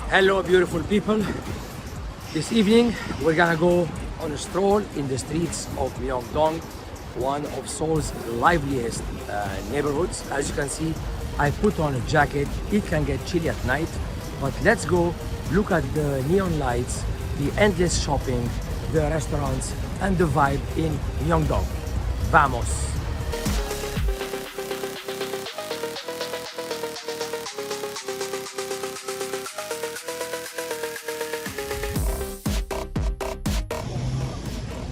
Hello beautiful people. This evening we're gonna go on a stroll in the streets of Myeong-dong, one of Seoul's liveliest neighborhoods. As you can see, I put on a jacket. It can get chilly at night, but let's go look at the neon lights, the endless shopping, the restaurants and the vibe in Myeongdong. Vamos!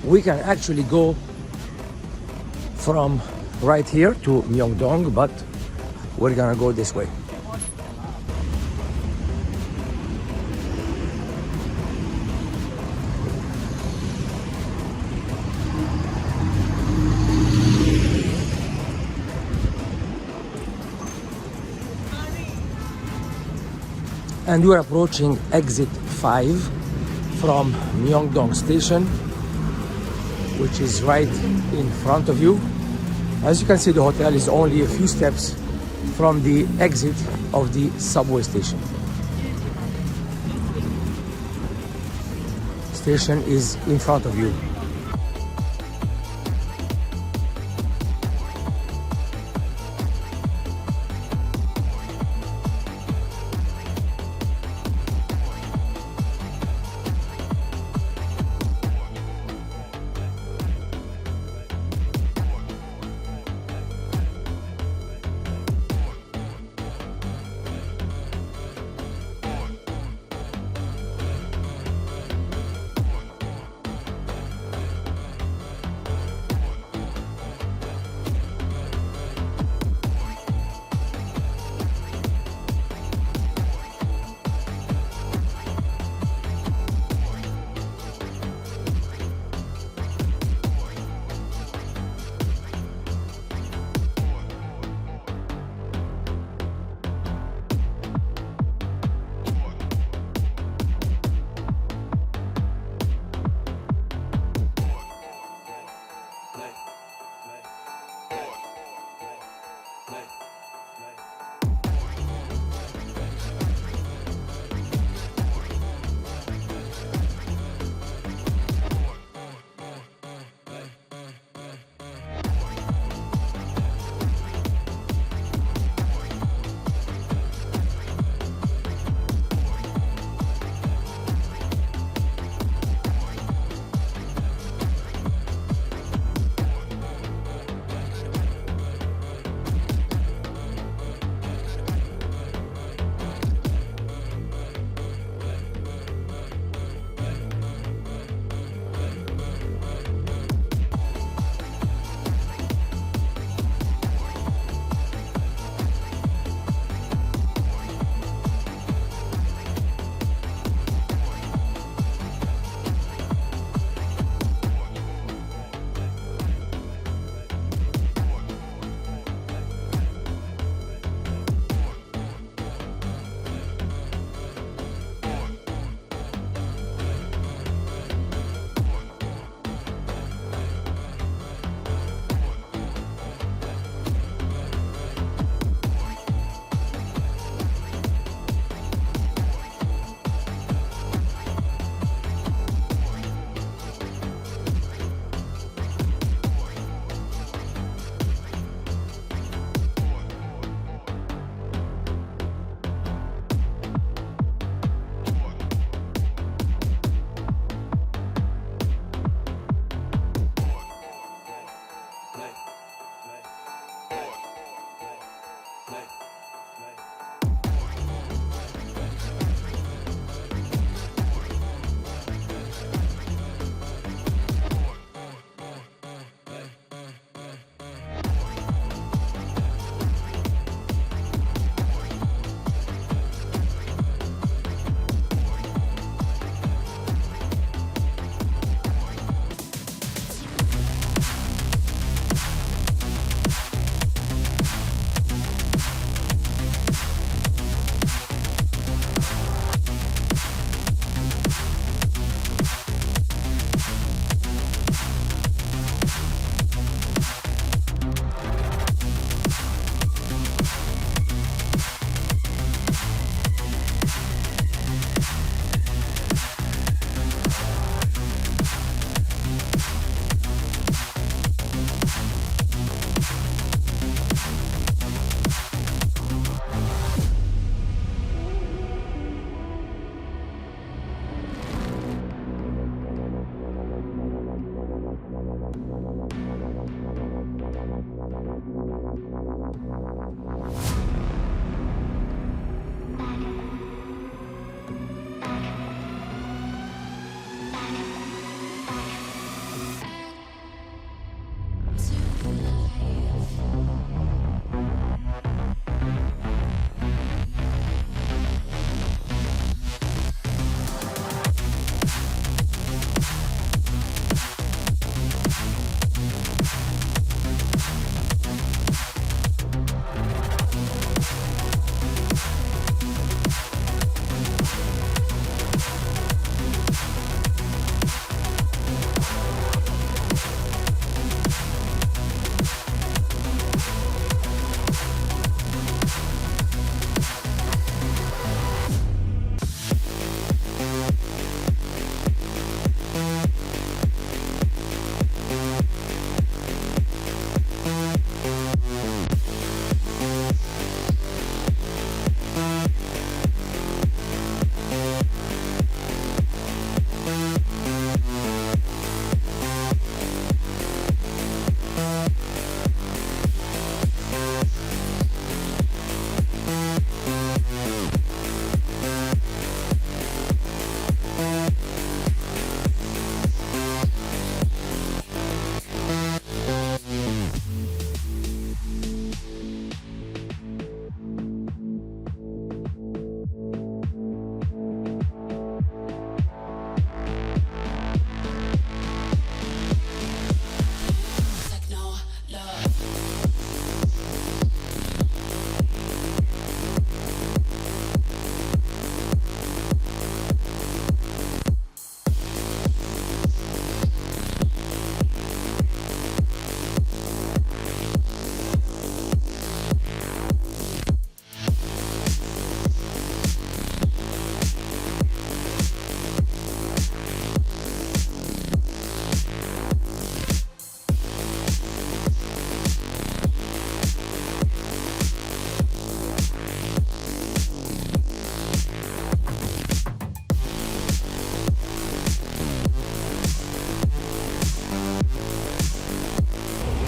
We can actually go from right here to Myeongdong, but we're gonna go this way. And we're approaching exit 5 from Myeongdong station, which is right in front of you. As you can see, the hotel is only a few steps from the exit of the subway station. Station is in front of you.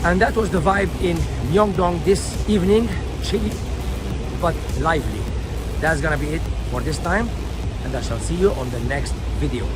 And that was the vibe in Myeongdong this evening. Chilly but lively. That's gonna be it for this time, and I shall see you on the next video.